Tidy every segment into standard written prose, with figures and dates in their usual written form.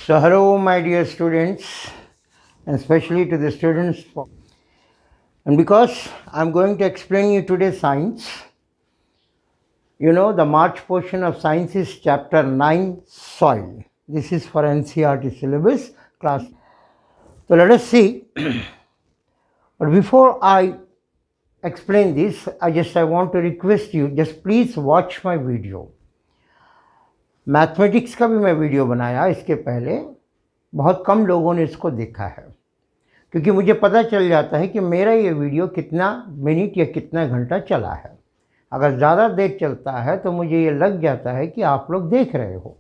So hello my dear students, and especially to the students, and because I'm going to explain you today science, the March portion of science is chapter 9 soil. This is for NCERT syllabus class. So let us see. But before I explain this, I want to request you, just please watch my video. Mathematics का भी मैं video बनाया इसके पहले, बहुत कम लोगों ने इसको देखा है, क्योंकि मुझे पता चल जाता है कि मेरा ये वीडियो कितना मिनट या कितना घंटा चला है। अगर ज़्यादा देर चलता है तो मुझे ये लग जाता है कि आप लोग देख रहे हो।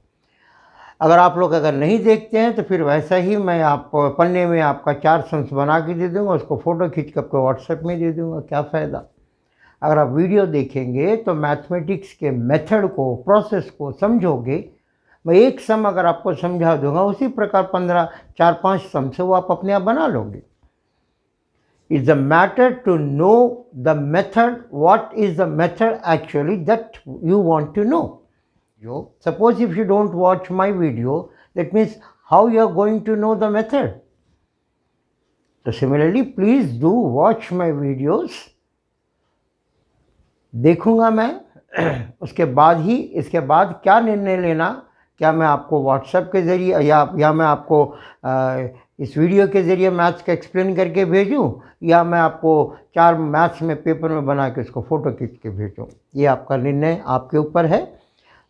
अगर आप लोग नहीं देखते हैं तो फिर वैसा ही मैं आप पन्ने में आपका 4 सम्स बना के दे दूँगा, उसको फ़ोटो खींच कर आपको व्हाट्सएप में दे दूँगा, क्या फ़ायदा। अगर आप वीडियो देखेंगे तो मैथमेटिक्स के मेथड को, प्रोसेस को समझोगे। मैं एक सम अगर आपको समझा दूंगा, उसी प्रकार 4-5 सम से वो आप अपने आप बना लोगे। It's the matter to know the method, what is the method actually that you want to know. Suppose if you don't watch my video, that means how you are going to know the method. So similarly, please do watch my videos. देखूंगा मैं, उसके बाद ही इसके बाद क्या निर्णय लेना, क्या मैं आपको व्हाट्सएप के ज़रिए या मैं आपको इस वीडियो के ज़रिए मैथ्स का एक्सप्लेन करके भेजूं, या मैं आपको 4 मैथ्स में पेपर में बना के उसको फ़ोटो खींच के भेजूं, ये आपका निर्णय आपके ऊपर है।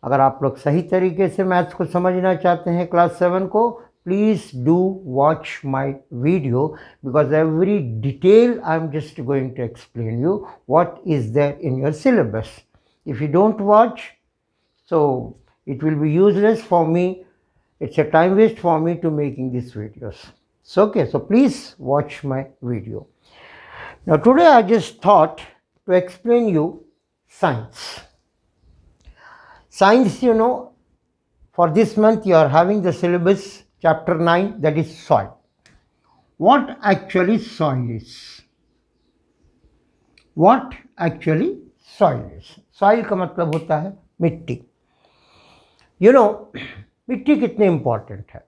अगर आप लोग सही तरीके से मैथ्स को समझना चाहते हैं क्लास 7 को, please do watch my video, because every detail I'm just going to explain you what is there in your syllabus. If you don't watch, so it will be useless for me. It's a time waste for me to making these videos. So okay, so please watch my video. Now today I just thought to explain you science. Science, for this month you are having the syllabus chapter 9, that is soil. What actually soil is? What actually soil is? Soil का मतलब होता है मिट्टी। मिट्टी कितनी important है।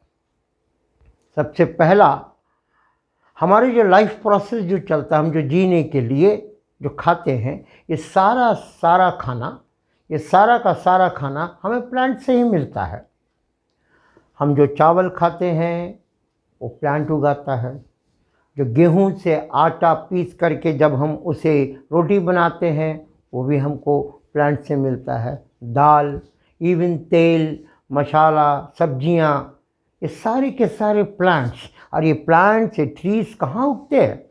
सबसे पहला, हमारे जो लाइफ प्रोसेस जो चलता है, हम जो जीने के लिए जो खाते हैं, ये सारा खाना, ये सारा का सारा खाना हमें प्लांट से ही मिलता है। हम जो चावल खाते हैं वो प्लांट उगाता है। जो गेहूं से आटा पीस करके जब हम उसे रोटी बनाते हैं, वो भी हमको प्लांट से मिलता है। दाल, इवन तेल, मसाला, सब्जियां, ये सारे के सारे प्लांट्स। और ये प्लांट्स, ये ट्रीज कहाँ उगते हैं?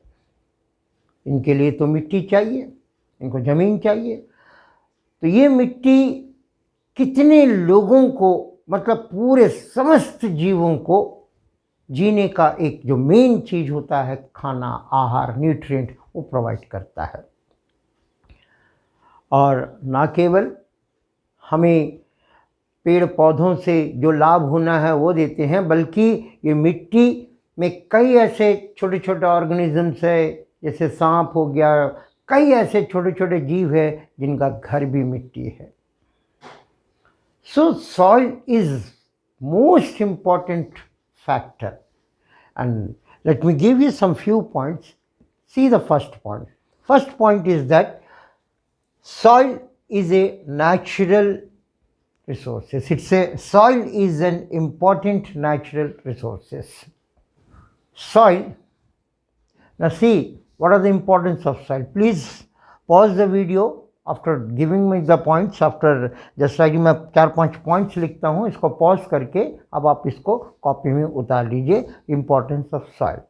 इनके लिए तो मिट्टी चाहिए, इनको ज़मीन चाहिए। तो ये मिट्टी कितने लोगों को, मतलब पूरे समस्त जीवों को जीने का एक जो मेन चीज़ होता है, खाना, आहार, न्यूट्रिएंट, वो प्रोवाइड करता है। और ना केवल हमें पेड़ पौधों से जो लाभ होना है वो देते हैं, बल्कि ये मिट्टी में कई ऐसे छोटे छोटे ऑर्गेनिजम्स है, जैसे सांप हो गया, कई ऐसे छोटे छोटे जीव है जिनका घर भी मिट्टी है। So soil is most important factor, and let me give you some few points. See the first point. First point is that soil is a natural resource. Soil is an important natural resources. Soil. Now see, what are the importance of soil? Please pause the video after giving me the points. After just like मैं 4-5 points लिखता हूँ, इसको pause करके अब आप इसको copy में उतार लीजिए। Importance of soil.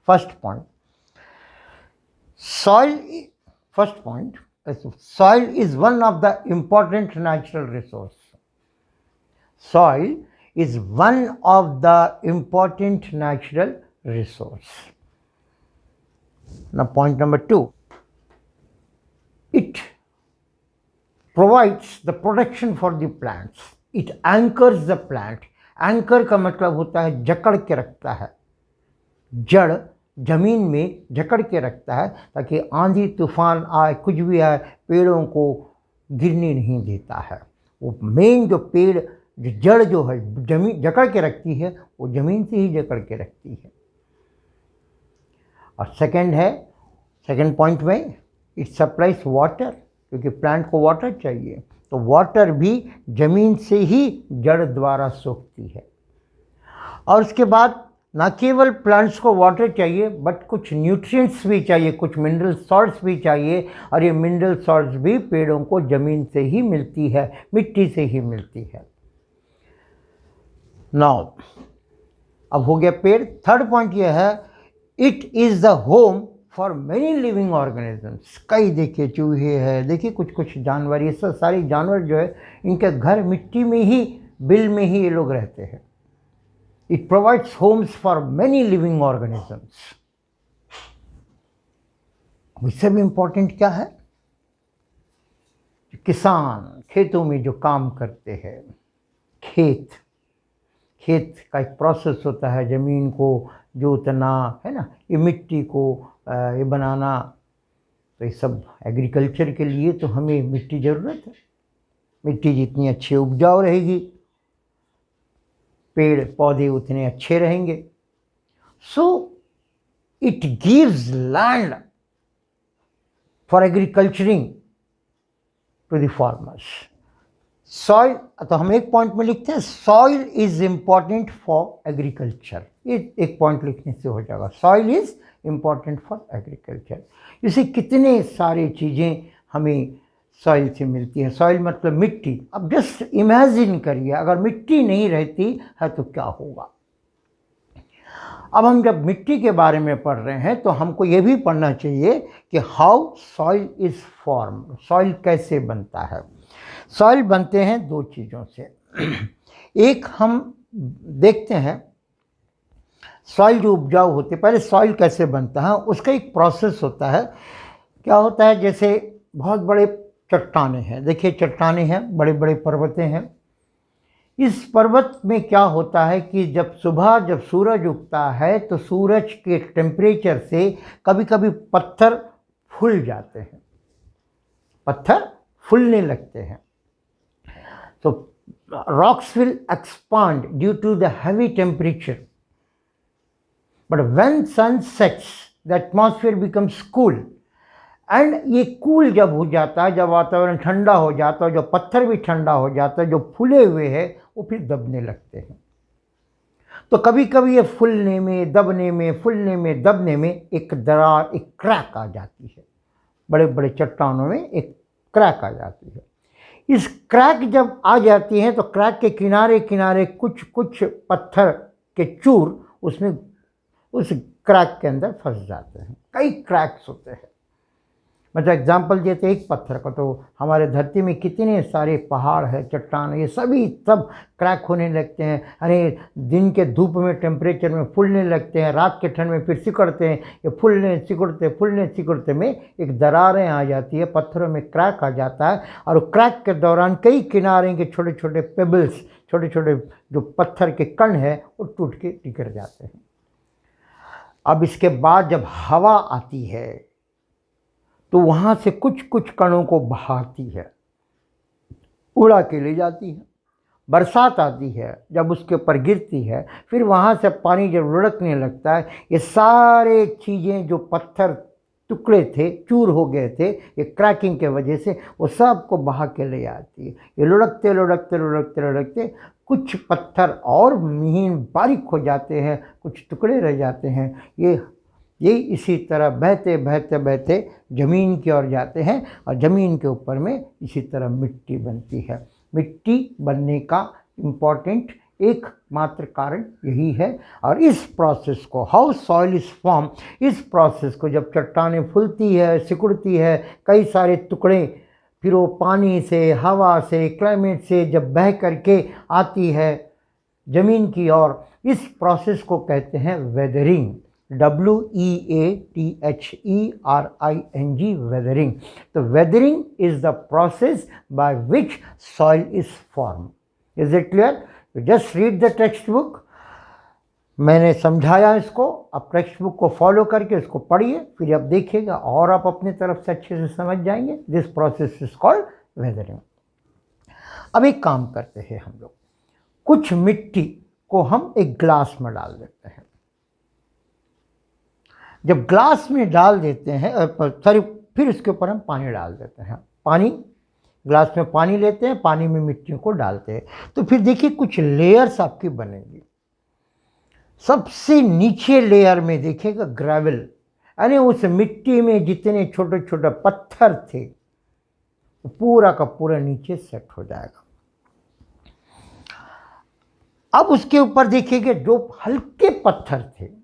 First point. Soil is one of the important natural resource. Soil is one of the important natural resource. Now point number 2. It provides the protection for the plants. It anchors the plant. Anchor का मतलब होता है जकड़ के रखता है, जड़ जमीन में जकड़ के रखता है, ताकि आंधी तूफान आए, कुछ भी आए, पेड़ों को गिरने नहीं देता है। वो मेन जो पेड़ जो जड़ जो है जमीन जकड़ के रखती है, वो ज़मीन से ही जकड़ के रखती है। और सेकंड पॉइंट में इट सप्लाइज वाटर, क्योंकि प्लांट को वाटर चाहिए, तो वाटर भी ज़मीन से ही जड़ द्वारा सोखती है। और उसके बाद ना केवल प्लांट्स को वाटर चाहिए बट कुछ न्यूट्रिएंट्स भी चाहिए, कुछ मिनरल सॉल्ट्स भी चाहिए, और ये मिनरल सॉल्ट्स भी पेड़ों को ज़मीन से ही मिलती है, मिट्टी से ही मिलती है। नाउ अब हो गया पेड़। थर्ड पॉइंट ये है, it is the home for many living organisms. कई देखिए चूहे हैं, देखिए कुछ जानवर, ये सब सारे जानवर जो है इनके घर मिट्टी में ही, बिल में ही ये लोग रहते हैं। It provides Holmes for many living organisms. इससे भी इंपॉर्टेंट क्या है, किसान खेतों में जो काम करते हैं, खेत का एक प्रोसेस होता है, ज़मीन को जोतना है ना, ये मिट्टी को ये बनाना, तो ये सब एग्रीकल्चर के लिए तो हमें मिट्टी ज़रूरत है। मिट्टी जितनी अच्छी उपजाऊ रहेगी, पेड़ पौधे उतने अच्छे रहेंगे। So it gives land for agriculturing to the farmers. Soil, तो हम एक पॉइंट में लिखते हैं soil is important for agriculture. ये एक पॉइंट लिखने से हो जाएगा, soil is important for agriculture. इसे कितने सारी चीज़ें हमें सॉइल से मिलती है। सॉइल मतलब मिट्टी। अब जस्ट इमेजिन करिए, अगर मिट्टी नहीं रहती है तो क्या होगा। अब हम जब मिट्टी के बारे में पढ़ रहे हैं तो हमको ये भी पढ़ना चाहिए कि how soil is form, soil कैसे बनता है। सॉइल बनते हैं दो चीज़ों से। एक हम देखते हैं सॉइल जो उपजाऊ होती है, पहले सॉइल कैसे बनता है उसका एक प्रोसेस होता है। क्या होता है, जैसे बहुत बड़े चट्टानें हैं, देखिए चट्टानें हैं, बड़े बड़े पर्वतें हैं। इस पर्वत में क्या होता है कि जब सूरज उगता है तो सूरज के टेम्परेचर से कभी कभी पत्थर फूल जाते हैं, पत्थर फूलने लगते हैं। तो rocks will expand due to the heavy temperature, but when sun sets the atmosphere becomes cool, and ये कूल जब हो जाता है, जब वातावरण ठंडा हो जाता है, जो पत्थर भी ठंडा हो जाता है, जो फूले हुए हैं वो फिर दबने लगते हैं। तो कभी कभी ये फूलने में, दबने में, फूलने में, दबने में एक दरार, एक क्रैक आ जाती है। बड़े बड़े चट्टानों में एक क्रैक आ जाती है। इस क्रैक जब आ जाती है तो क्रैक के किनारे किनारे कुछ पत्थर के चूर उसमें, उस क्रैक के अंदर फंस जाते हैं। कई क्रैक्स होते हैं। मतलब एग्जाम्पल देते एक पत्थर का, तो हमारे धरती में कितने सारे पहाड़ है, चट्टान, ये सभी सब क्रैक होने लगते हैं। अरे दिन के धूप में टेम्परेचर में फूलने लगते हैं, रात के ठंड में फिर सिकुड़ते हैं। ये फूलने सिकुड़ते में एक दरारें आ जाती है, पत्थरों में क्रैक आ जाता है, और क्रैक के दौरान कई किनारे के छोटे छोटे पेबल्स, छोटे छोटे जो पत्थर के कण हैं वो टूट के बिखर जाते हैं। अब इसके बाद जब हवा आती है तो वहाँ से कुछ कणों को बहाती है, उड़ा के ले जाती है। बरसात आती है, जब उसके ऊपर गिरती है, फिर वहाँ से पानी जब लुढ़कने लगता है, ये सारे चीज़ें जो पत्थर टुकड़े थे, चूर हो गए थे ये क्रैकिंग के वजह से, वो सब को बहा के ले आती है। ये लुढ़कते कुछ पत्थर और महीन बारीक हो जाते हैं, कुछ टुकड़े रह जाते हैं। ये इसी तरह बहते ज़मीन की ओर जाते हैं, और ज़मीन के ऊपर में इसी तरह मिट्टी बनती है। मिट्टी बनने का इम्पॉर्टेंट एकमात्र कारण यही है। और इस प्रोसेस को, हाउ सॉइल इज़ फॉर्म, इस प्रोसेस को जब चट्टानें फूलती है, सिकुड़ती है, कई सारे टुकड़े, फिर वो पानी से, हवा से, क्लाइमेट से जब बह करके आती है ज़मीन की ओर, इस प्रोसेस को कहते हैं weathering. WEATHERING, weathering. The weathering is the process by which soil is formed. Is it clear? You just read the textbook. मैंने समझाया इसको, आप टेक्स्ट बुक को फॉलो करके इसको पढ़िए, फिर आप देखिएगा और आप अपनी तरफ से अच्छे से समझ जाएंगे। This process is called weathering. अब एक काम करते हैं हम लोग, कुछ मिट्टी को हम एक ग्लास में डाल देते हैं। जब ग्लास में डाल देते हैं सॉरी, फिर उसके ऊपर हम पानी डाल देते हैं। पानी, ग्लास में पानी लेते हैं, पानी में मिट्टियों को डालते हैं, तो फिर देखिए कुछ लेयर्स आपकी बनेंगी। सबसे नीचे लेयर में देखिएगा ग्रेवल, यानी उस मिट्टी में जितने छोटे छोटे पत्थर थे वो पूरा का पूरा नीचे सेट हो जाएगा। अब उसके ऊपर देखिएगा जो हल्के पत्थर थे,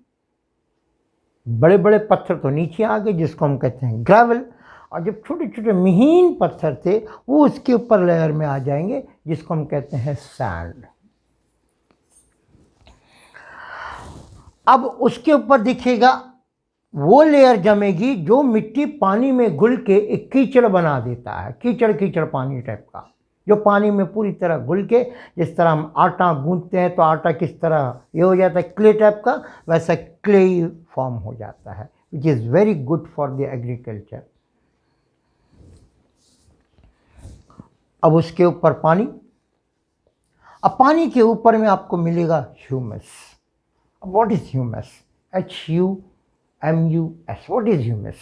बड़े बड़े पत्थर तो नीचे आ गए जिसको हम कहते हैं ग्रेवल, और जब छोटे छोटे महीन पत्थर थे वो उसके ऊपर लेयर में आ जाएंगे जिसको हम कहते हैं सैंड। अब उसके ऊपर देखिएगा वो लेयर जमेगी जो मिट्टी पानी में घुल के एक कीचड़ बना देता है, कीचड़ कीचड़ पानी टाइप का, जो पानी में पूरी तरह घुल के, जिस तरह हम आटा गूंथते हैं तो आटा किस तरह ये हो जाता है क्ले टाइप का, वैसा क्ले फॉर्म हो जाता है, which is very good for the agriculture. अब उसके ऊपर पानी, अब पानी के ऊपर में आपको मिलेगा humus. What is humus? HUMUS, what is humus?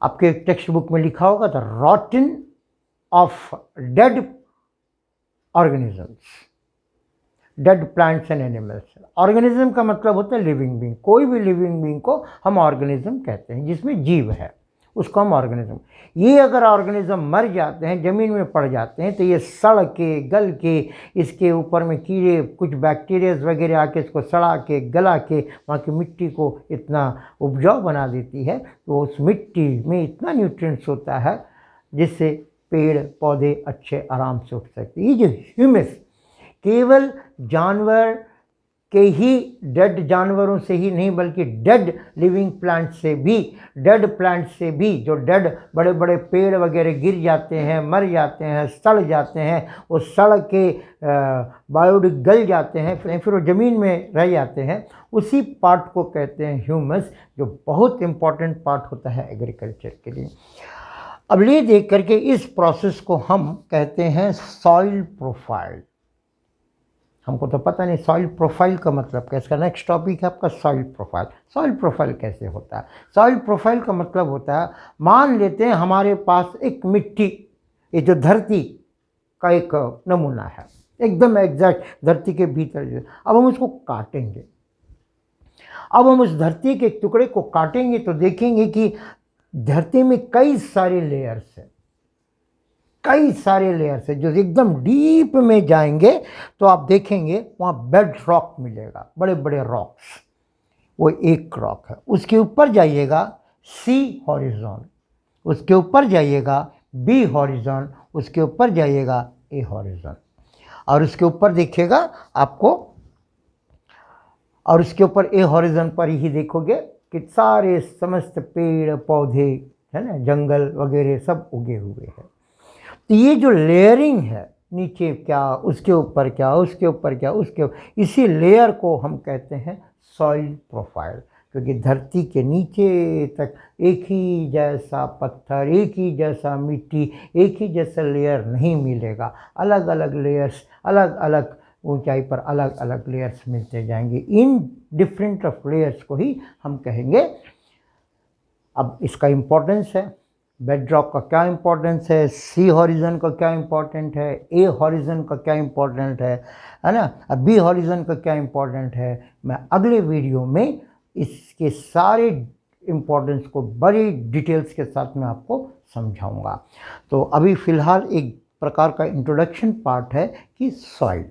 आपके टेक्स्ट बुक में लिखा होगा the रॉटन of dead organisms, dead plants and animals. Organism का मतलब होता है लिविंग बीइंग, कोई भी लिविंग बीइंग को हम ऑर्गेनिज्म कहते हैं, जिसमें जीव है उसको हम ऑर्गेनिज्म। ये अगर ऑर्गेनिज्म मर जाते हैं, ज़मीन में पड़ जाते हैं, तो ये सड़ के गल के, इसके ऊपर में कीड़े कुछ बैक्टीरियाज वगैरह आके इसको सड़ा के गला के वहाँ की मिट्टी को इतना उपजाऊ बना देती है, तो उस मिट्टी में इतना न्यूट्रिएंट्स होता है जिससे पेड़ पौधे अच्छे आराम से उठ सकते हैं। ये जो ह्यूमस केवल जानवर के ही, डेड जानवरों से ही नहीं बल्कि डेड लिविंग प्लांट से भी, डेड प्लांट से भी, जो डेड बड़े बड़े पेड़ वगैरह गिर जाते हैं, मर जाते हैं, सड़ जाते हैं, वो सड़ के बायोडिक गल जाते हैं, फिर वो ज़मीन में रह जाते हैं, उसी पार्ट को कहते हैं ह्यूमस, जो बहुत इम्पॉर्टेंट पार्ट होता है एग्रीकल्चर के लिए। अब ले देख करके इस प्रोसेस को हम कहते हैं सॉइल प्रोफाइल। हमको तो पता नहीं सॉइल प्रोफाइल का मतलब क्या। इसका नेक्स्ट टॉपिक है आपका सॉइल प्रोफाइल। सॉइल प्रोफाइल कैसे होता है? सॉइल प्रोफाइल का मतलब होता है, मान लेते हैं हमारे पास एक मिट्टी, ये जो धरती का एक नमूना है, एकदम एग्जैक्ट धरती के भीतर। अब हम उसको काटेंगे, अब हम उस धरती के एक टुकड़े को काटेंगे तो देखेंगे कि धरती में कई सारे लेयर्स हैं, कई सारे लेयर्स है। जो एकदम डीप में जाएंगे तो आप देखेंगे वहाँ बेड रॉक मिलेगा, बड़े बड़े रॉक्स, वो एक रॉक है। उसके ऊपर जाइएगा सी हॉरिजॉन, उसके ऊपर जाइएगा बी हॉरिजॉन, उसके ऊपर जाइएगा ए हॉरिजॉन, और उसके ऊपर देखिएगा आपको, और उसके ऊपर ए हॉरिजॉन पर ही देखोगे कि सारे समस्त पेड़ पौधे है ना, जंगल वगैरह सब उगे हुए हैं। तो ये जो लेयरिंग है, नीचे क्या, उसके ऊपर क्या, उसके ऊपर क्या, इसी लेयर को हम कहते हैं सॉइल प्रोफाइल, क्योंकि धरती के नीचे तक एक ही जैसा पत्थर, एक ही जैसा मिट्टी, एक ही जैसा लेयर नहीं मिलेगा। अलग अलग लेयर्स, अलग अलग ऊंचाई पर अलग अलग लेयर्स मिलते जाएंगे। इन डिफरेंट ऑफ लेयर्स को ही हम कहेंगे। अब इसका इम्पोर्टेंस है, बेड रॉक का क्या इम्पोर्टेंस है, सी हॉरिजन का क्या इम्पोर्टेंट है, ए हॉरिजन का क्या इम्पोर्टेंट है ना, अब बी हॉरिजन का क्या इम्पोर्टेंट है। मैं अगले वीडियो में इसके सारे इम्पोर्टेंस को बड़ी डिटेल्स के साथ मैं आपको समझाऊंगा। तो अभी फ़िलहाल एक प्रकार का इंट्रोडक्शन पार्ट है कि soil,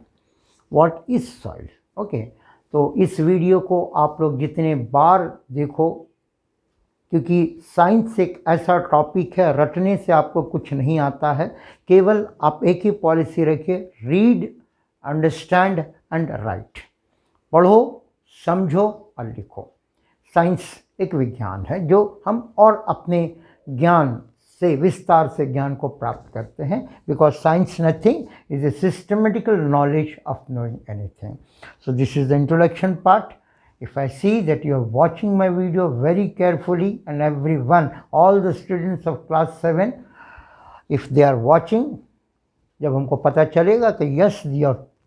what is soil. Okay, तो इस वीडियो को आप लोग जितने बार देखो, क्योंकि साइंस एक ऐसा टॉपिक है, रटने से आपको कुछ नहीं आता है। केवल आप एक ही पॉलिसी रखिए, रीड, अंडरस्टैंड एंड राइट। पढ़ो, समझो और लिखो। साइंस एक विज्ञान है जो हम और अपने ज्ञान से, विस्तार से ज्ञान को प्राप्त करते हैं, because science nothing is a systematical knowledge of knowing anything. So this is the introduction part. If I see that you are watching my video very carefully, and everyone, all the students of class 7, if they are watching, जब हमको पता चलेगा कि yes,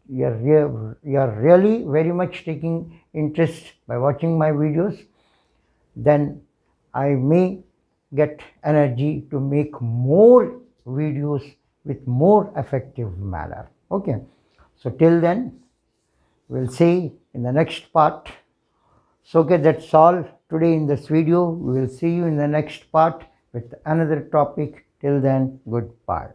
you're really very much taking interest by watching my videos, then I may get energy to make more videos with more effective manner. Okay, so till then, we'll see in the next part. So okay, that's all today in this video. We will see you in the next part with another topic. Till then, goodbye.